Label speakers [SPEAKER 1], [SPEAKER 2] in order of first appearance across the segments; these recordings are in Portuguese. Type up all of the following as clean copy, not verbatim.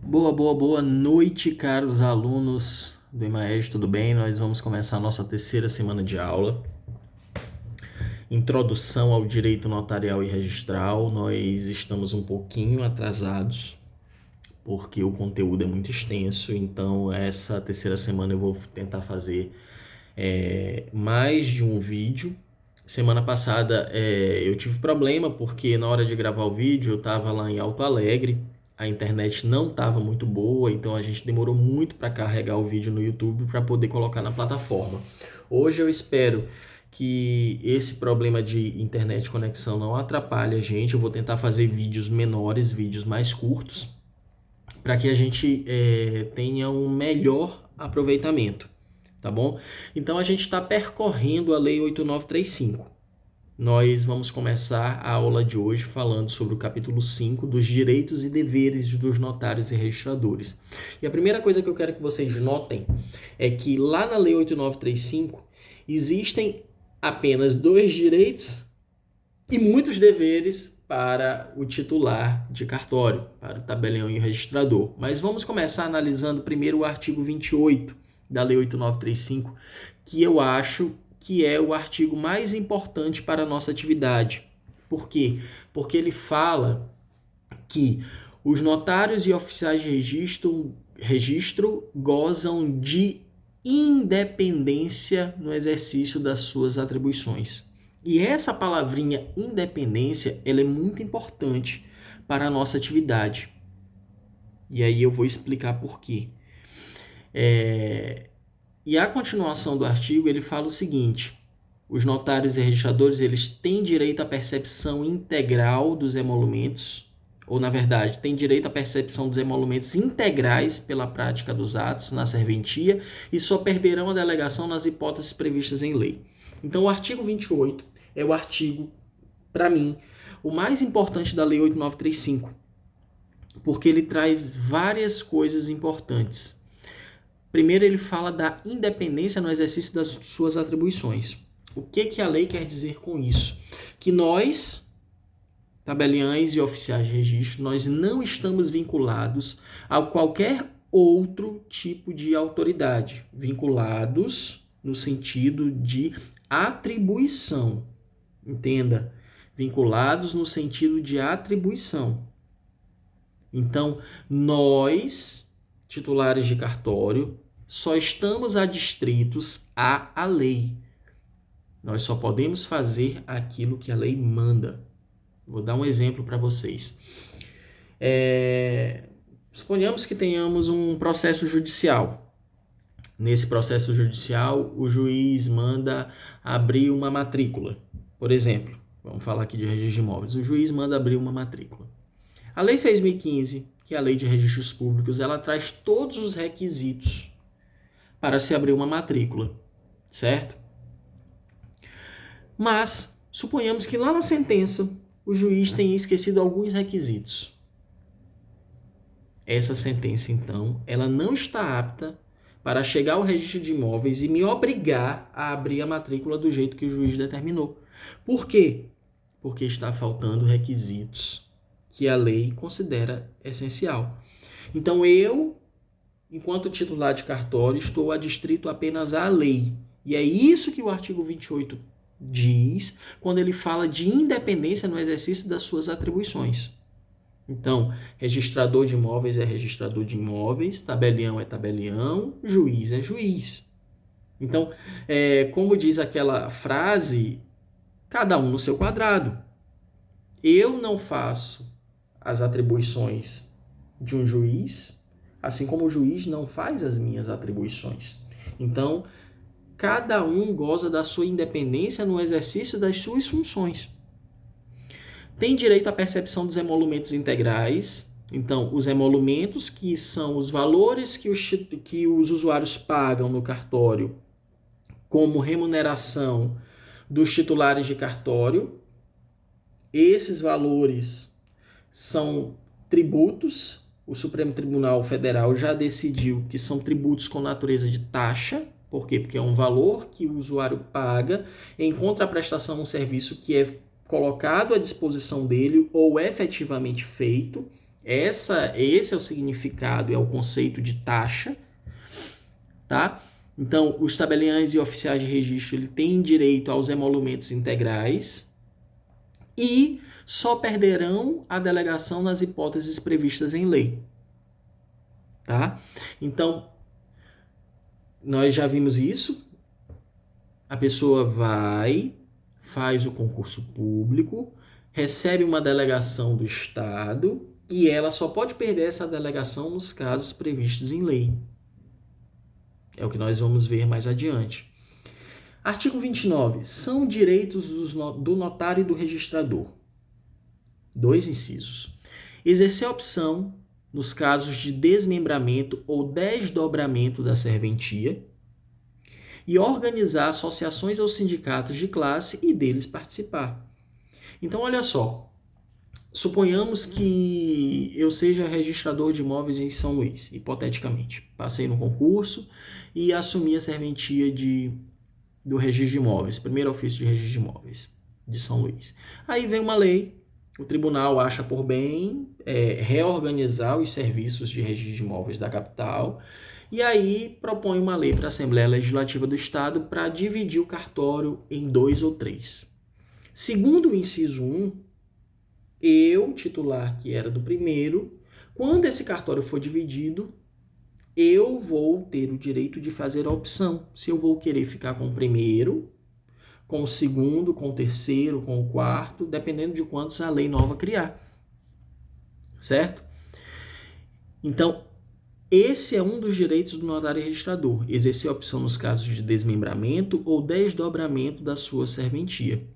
[SPEAKER 1] Boa noite, caros alunos do EMAES, tudo bem? Nós vamos começar a nossa terceira semana de aula. Introdução ao direito notarial e registral. Nós estamos um pouquinho atrasados, porque o conteúdo é muito extenso, então essa terceira semana eu vou tentar fazer mais de um vídeo. Semana passada eu tive problema, porque na hora de gravar o vídeo eu estava lá em Alto Alegre, a internet não estava muito boa, então a gente demorou muito para carregar o vídeo no YouTube para poder colocar na plataforma. Hoje eu espero que esse problema de internet conexão não atrapalhe a gente. Eu vou tentar fazer vídeos menores, vídeos mais curtos, para que a gente tenha um melhor aproveitamento, tá bom? Então a gente está percorrendo a Lei 8935. Nós vamos começar a aula de hoje falando sobre o capítulo 5 dos direitos e deveres dos notários e registradores. E a primeira coisa que eu quero que vocês notem é que lá na Lei 8935 existem apenas 2 direitos e muitos deveres para o titular de cartório, para o tabelião e o registrador. Mas vamos começar analisando primeiro o artigo 28 da Lei 8935, que eu acho que é o artigo mais importante para a nossa atividade. Por quê? Porque ele fala que os notários e oficiais de registro gozam de independência no exercício das suas atribuições. E essa palavrinha independência, ela é muito importante para a nossa atividade. E aí eu vou explicar por quê. E a continuação do artigo, ele fala o seguinte: os notários e registradores, eles têm direito à percepção integral dos emolumentos, ou na verdade, têm direito à percepção dos emolumentos integrais pela prática dos atos na serventia e só perderão a delegação nas hipóteses previstas em lei. Então, o artigo 28 é o artigo, para mim, o mais importante da Lei 8935, porque ele traz várias coisas importantes. Primeiro, ele fala da independência no exercício das suas atribuições. O que a lei quer dizer com isso? Que nós, tabeliães e oficiais de registro, nós não estamos vinculados a qualquer outro tipo de autoridade. Vinculados no sentido de atribuição. Entenda? Vinculados no sentido de atribuição. Então, nós, titulares de cartório, só estamos adstritos à lei. Nós só podemos fazer aquilo que a lei manda. Vou dar um exemplo para vocês. Suponhamos que tenhamos um processo judicial. Nesse processo judicial, o juiz manda abrir uma matrícula. Por exemplo, vamos falar aqui de registro de imóveis. O juiz manda abrir uma matrícula. A Lei 6.015, que é a Lei de Registros Públicos, ela traz todos os requisitos para se abrir uma matrícula, certo? Mas, suponhamos que lá na sentença, o juiz tenha esquecido alguns requisitos. Essa sentença, então, ela não está apta para chegar ao registro de imóveis e me obrigar a abrir a matrícula do jeito que o juiz determinou. Por quê? Porque está faltando requisitos que a lei considera essencial. Então, eu, enquanto titular de cartório, estou adstrito apenas à lei. E é isso que o artigo 28 diz quando ele fala de independência no exercício das suas atribuições. Então, registrador de imóveis é registrador de imóveis, tabelião é tabelião, juiz é juiz. Então, como diz aquela frase, cada um no seu quadrado. Eu não faço as atribuições de um juiz, assim como o juiz não faz as minhas atribuições. Então, cada um goza da sua independência no exercício das suas funções. Tem direito à percepção dos emolumentos integrais. Então, os emolumentos, que são os valores que os usuários pagam no cartório como remuneração dos titulares de cartório. Esses valores são tributos. O Supremo Tribunal Federal já decidiu que são tributos com natureza de taxa. Por quê? Porque é um valor que o usuário paga em contraprestação a um serviço que é colocado à disposição dele ou efetivamente feito. Esse é o significado, é o conceito de taxa, tá? Então, os tabeliães e oficiais de registro ele têm direito aos emolumentos integrais e só perderão a delegação nas hipóteses previstas em lei, tá? Então, nós já vimos isso. A pessoa vai, faz o concurso público, recebe uma delegação do Estado e ela só pode perder essa delegação nos casos previstos em lei. É o que nós vamos ver mais adiante. Artigo 29. São direitos do notário e do registrador. 2 incisos. Exercer a opção nos casos de desmembramento ou desdobramento da serventia e organizar associações ou sindicatos de classe e deles participar. Então, olha só. Suponhamos que eu seja registrador de imóveis em São Luís, hipoteticamente. Passei no concurso e assumi a serventia do registro de imóveis, primeiro ofício de registro de imóveis de São Luís. Aí vem uma lei, o tribunal acha por bem reorganizar os serviços de registro de imóveis da capital e aí propõe uma lei para a Assembleia Legislativa do Estado para dividir o cartório em 2 ou 3. Segundo o inciso 1, eu, titular que era do primeiro, quando esse cartório for dividido, eu vou ter o direito de fazer a opção. Se eu vou querer ficar com o primeiro, com o segundo, com o terceiro, com o quarto, dependendo de quantos a lei nova criar. Certo? Então, esse é um dos direitos do notário registrador, exercer a opção nos casos de desmembramento ou desdobramento da sua serventia.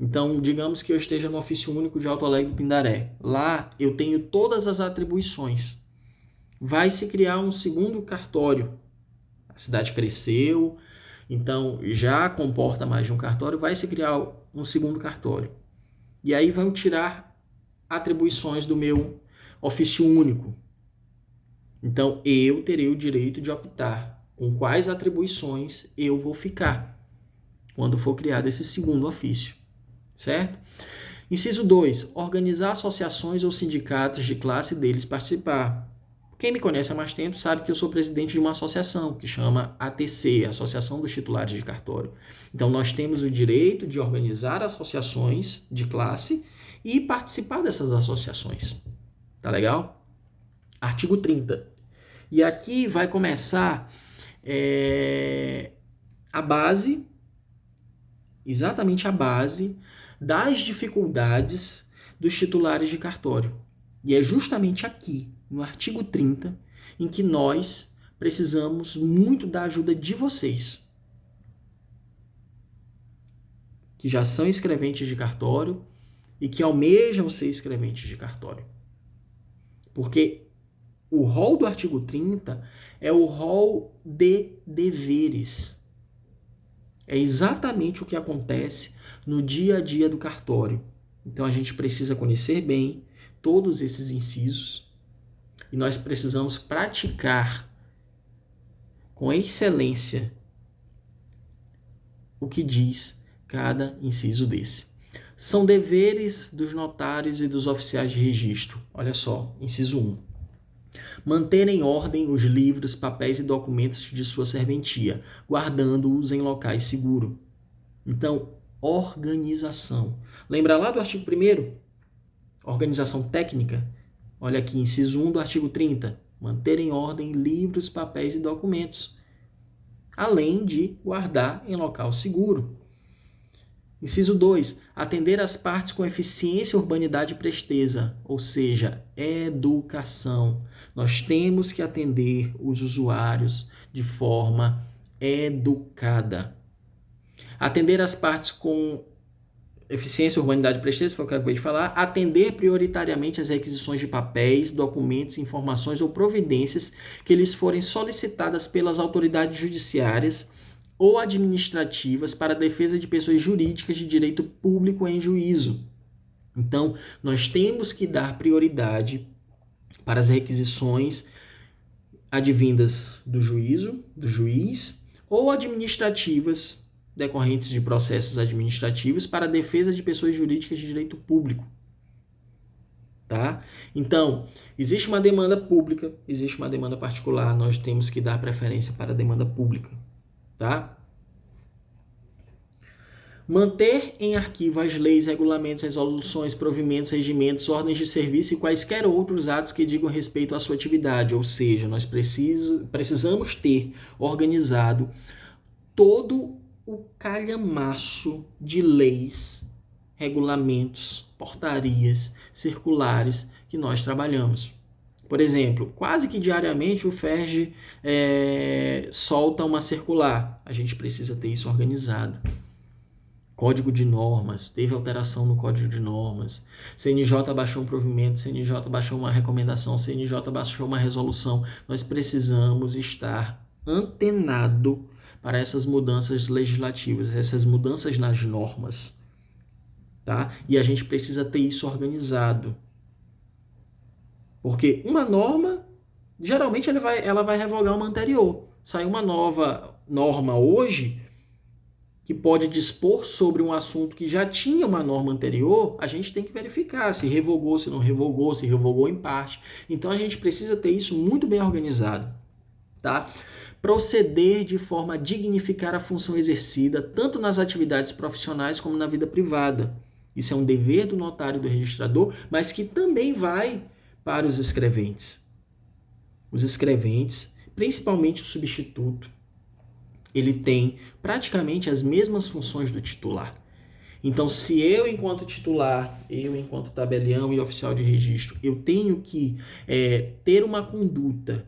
[SPEAKER 1] Então, digamos que eu esteja no ofício único de Alto Alegre do Pindaré. Lá eu tenho todas as atribuições. Vai se criar um segundo cartório. A cidade cresceu, então já comporta mais de um cartório, vai se criar um segundo cartório. E aí vão tirar atribuições do meu ofício único. Então, eu terei o direito de optar com quais atribuições eu vou ficar quando for criado esse segundo ofício. Certo? Inciso 2. Organizar associações ou sindicatos de classe e deles participar. Quem me conhece há mais tempo sabe que eu sou presidente de uma associação que chama ATC, Associação dos Titulares de Cartório. Então, nós temos o direito de organizar associações de classe e participar dessas associações. Tá legal? Artigo 30. E aqui vai começar a base, exatamente a base das dificuldades dos titulares de cartório. E é justamente aqui, no artigo 30, em que nós precisamos muito da ajuda de vocês, que já são escreventes de cartório e que almejam ser escreventes de cartório. Porque o rol do artigo 30 é o rol de deveres. É exatamente o que acontece no dia a dia do cartório. Então, a gente precisa conhecer bem todos esses incisos e nós precisamos praticar com excelência o que diz cada inciso desse. São deveres dos notários e dos oficiais de registro. Olha só, inciso 1. Manter em ordem os livros, papéis e documentos de sua serventia, guardando-os em locais seguros. Então, organização. Lembra lá do artigo 1º? Organização técnica. Olha aqui, inciso 1 do artigo 30. Manter em ordem livros, papéis e documentos, além de guardar em local seguro. Inciso 2. Atender as partes com eficiência, urbanidade e presteza, ou seja, educação. Nós temos que atender os usuários de forma educada. Atender as partes com eficiência, urbanidade e presteza, foi o que eu acabei de falar. Atender prioritariamente as requisições de papéis, documentos, informações ou providências que lhes forem solicitadas pelas autoridades judiciárias ou administrativas para a defesa de pessoas jurídicas de direito público em juízo. Então, nós temos que dar prioridade para as requisições advindas do juízo, do juiz, ou administrativas decorrentes de processos administrativos para a defesa de pessoas jurídicas de direito público. tá? Então, existe uma demanda pública, existe uma demanda particular, nós temos que dar preferência para a demanda pública, tá? Manter em arquivo as leis, regulamentos, resoluções, provimentos, regimentos, ordens de serviço e quaisquer outros atos que digam respeito à sua atividade, ou seja, nós precisamos ter organizado todo o calhamaço de leis, regulamentos, portarias, circulares que nós trabalhamos. Por exemplo, quase que diariamente o FERJ solta uma circular. A gente precisa ter isso organizado. Código de normas, teve alteração no código de normas, CNJ baixou um provimento, CNJ baixou uma recomendação, CNJ baixou uma resolução. Nós precisamos estar antenado para essas mudanças legislativas, essas mudanças nas normas, tá? E a gente precisa ter isso organizado. Porque uma norma, geralmente ela vai revogar uma anterior. Sai uma nova norma hoje, que pode dispor sobre um assunto que já tinha uma norma anterior, a gente tem que verificar se revogou, se não revogou, se revogou em parte. Então a gente precisa ter isso muito bem organizado, tá? Proceder de forma a dignificar a função exercida, tanto nas atividades profissionais como na vida privada. Isso é um dever do notário e do registrador, mas que também vai para os escreventes. Os escreventes, principalmente o substituto, ele tem praticamente as mesmas funções do titular. Então, se eu, enquanto titular, eu, enquanto tabelião e oficial de registro, eu tenho que ter uma conduta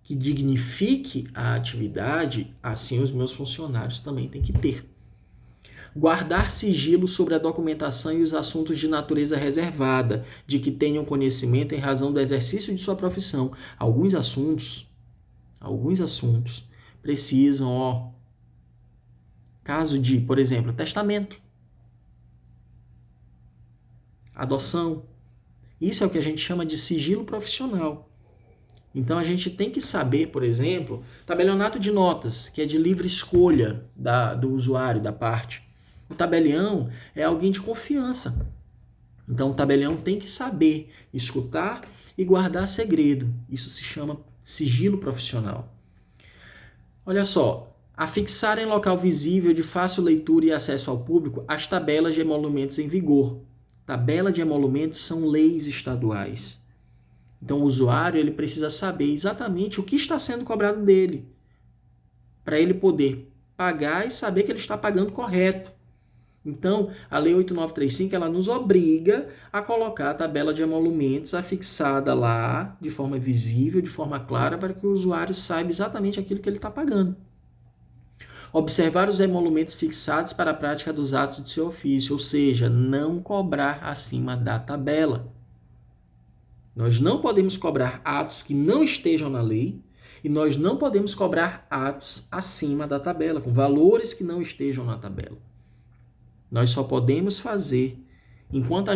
[SPEAKER 1] que dignifique a atividade, assim os meus funcionários também têm que ter. Guardar sigilo sobre a documentação e os assuntos de natureza reservada, de que tenham conhecimento em razão do exercício de sua profissão. Alguns assuntos precisam, caso de, por exemplo, testamento, adoção. Isso é o que a gente chama de sigilo profissional. Então a gente tem que saber, por exemplo, tabelionato de notas, que é de livre escolha do usuário, da parte. O tabelião é alguém de confiança. Então o tabelião tem que saber escutar e guardar segredo. Isso se chama sigilo profissional. Olha só, afixar em local visível de fácil leitura e acesso ao público as tabelas de emolumentos em vigor. Tabela de emolumentos são leis estaduais. Então o usuário ele precisa saber exatamente o que está sendo cobrado dele, para ele poder pagar e saber que ele está pagando correto. Então, a Lei 8935 ela nos obriga a colocar a tabela de emolumentos afixada lá, de forma visível, de forma clara, para que o usuário saiba exatamente aquilo que ele está pagando. Observar os emolumentos fixados para a prática dos atos de seu ofício, ou seja, não cobrar acima da tabela. Nós não podemos cobrar atos que não estejam na lei e nós não podemos cobrar atos acima da tabela, com valores que não estejam na tabela. Nós só podemos fazer, enquanto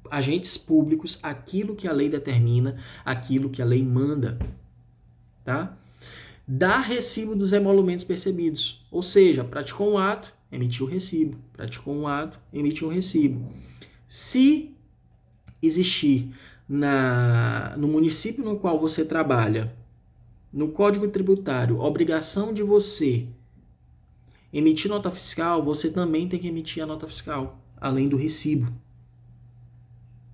[SPEAKER 1] agentes públicos, aquilo que a lei determina, aquilo que a lei manda, tá? Dar recibo dos emolumentos percebidos, ou seja, praticou um ato, emitiu o recibo, praticou um ato, emitiu um recibo. Se existir no município no qual você trabalha, no Código Tributário, obrigação de você emitir nota fiscal, você também tem que emitir a nota fiscal, além do recibo.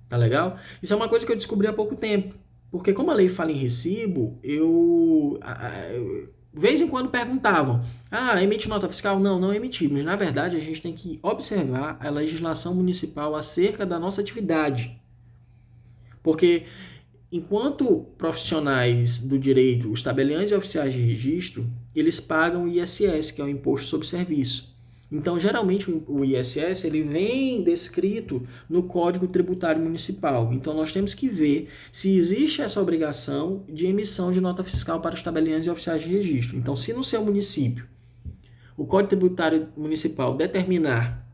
[SPEAKER 1] Tá legal? Isso é uma coisa que eu descobri há pouco tempo. Porque como a lei fala em recibo, de vez em quando perguntavam, emite nota fiscal? Não, não emitimos. Na verdade, a gente tem que observar a legislação municipal acerca da nossa atividade. Porque enquanto profissionais do direito, os tabeliães e oficiais de registro, eles pagam o ISS, que é o Imposto sobre Serviço. Então, geralmente, o ISS ele vem descrito no Código Tributário Municipal. Então, nós temos que ver se existe essa obrigação de emissão de nota fiscal para os tabeliães e oficiais de registro. Então, se no seu município o Código Tributário Municipal determinar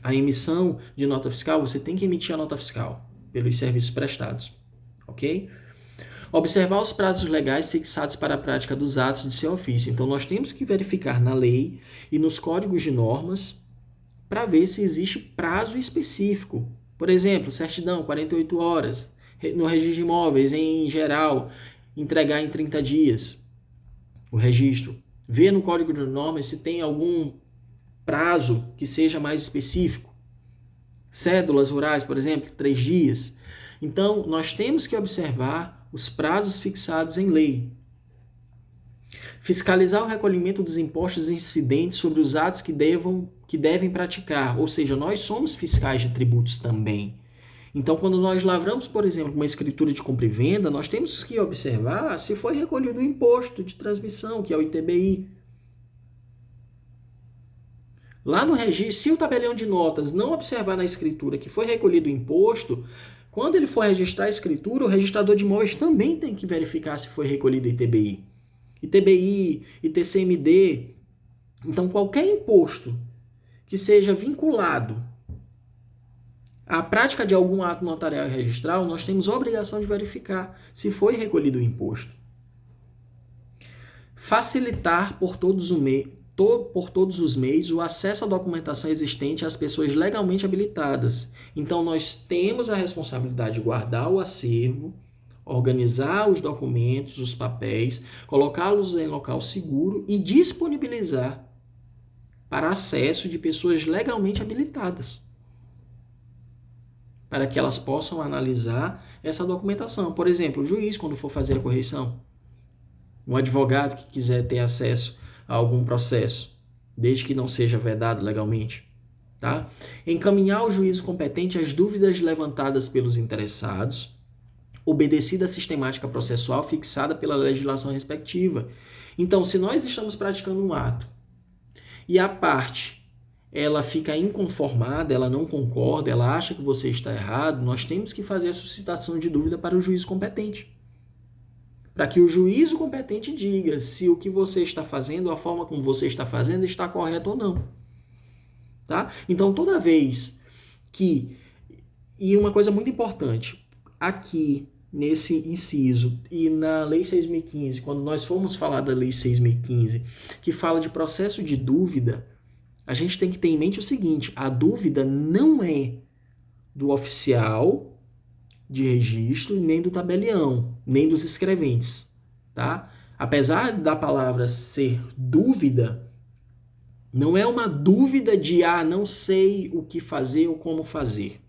[SPEAKER 1] a emissão de nota fiscal, você tem que emitir a nota fiscal pelos serviços prestados. Ok? Observar os prazos legais fixados para a prática dos atos de seu ofício. Então, nós temos que verificar na lei e nos códigos de normas para ver se existe prazo específico Por exemplo, certidão, 48 horas. No registro de imóveis, em geral, entregar em 30 dias o registro. Ver no código de normas se tem algum prazo que seja mais específico. Cédulas rurais, por exemplo, 3 dias. Então, nós temos que observar os prazos fixados em lei. Fiscalizar o recolhimento dos impostos incidentes sobre os atos que devem praticar. Ou seja, nós somos fiscais de tributos também. Então, quando nós lavramos, por exemplo, uma escritura de compra e venda, nós temos que observar se foi recolhido o imposto de transmissão, que é o ITBI. Lá no registro, se o tabelião de notas não observar na escritura que foi recolhido o imposto, quando ele for registrar a escritura, o registrador de imóveis também tem que verificar se foi recolhido o ITBI. ITBI, ITCMD. Então, qualquer imposto que seja vinculado à prática de algum ato notarial e registral, nós temos a obrigação de verificar se foi recolhido o imposto. Facilitar por todos os meios o acesso à documentação existente às pessoas legalmente habilitadas. Então, nós temos a responsabilidade de guardar o acervo, organizar os documentos, os papéis, colocá-los em local seguro e disponibilizar para acesso de pessoas legalmente habilitadas, para que elas possam analisar essa documentação. Por exemplo, o juiz, quando for fazer a correição, um advogado que quiser ter acesso a algum processo, desde que não seja vedado legalmente. Tá? Encaminhar ao juízo competente as dúvidas levantadas pelos interessados, obedecida a sistemática processual fixada pela legislação respectiva. Então, se nós estamos praticando um ato e a parte ela fica inconformada, ela não concorda, ela acha que você está errado, nós temos que fazer a suscitação de dúvida para o juízo competente. Para que o juízo competente diga se o que você está fazendo, a forma como você está fazendo, está correto ou não. Tá? Então, toda vez que... E uma coisa muito importante, aqui nesse inciso e na Lei 6.015, quando nós formos falar da Lei 6.015, que fala de processo de dúvida, a gente tem que ter em mente o seguinte: a dúvida não é do oficial de registro, nem do tabelião, nem dos escreventes, tá? Apesar da palavra ser dúvida, não é uma dúvida de não sei o que fazer ou como fazer.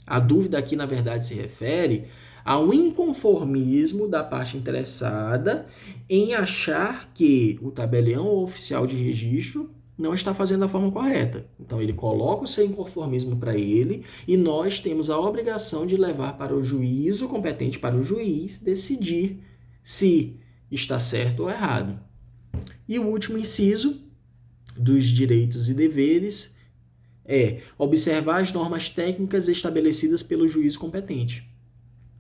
[SPEAKER 1] A dúvida aqui, na verdade, se refere ao inconformismo da parte interessada em achar que o tabelião ou oficial de registro não está fazendo da forma correta. Então, ele coloca o seu inconformismo para ele e nós temos a obrigação de levar para o juízo competente, para o juiz, decidir se está certo ou errado. E o último inciso dos direitos e deveres é observar as normas técnicas estabelecidas pelo juízo competente.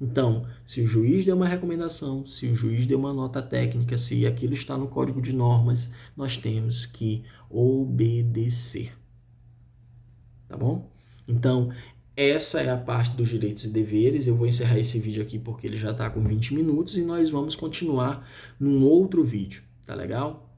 [SPEAKER 1] Então, se o juiz deu uma recomendação, se o juiz deu uma nota técnica, se aquilo está no código de normas, nós temos que obedecer. Tá bom? Então, essa é a parte dos direitos e deveres. Eu vou encerrar esse vídeo aqui porque ele já está com 20 minutos e nós vamos continuar num outro vídeo. Tá legal?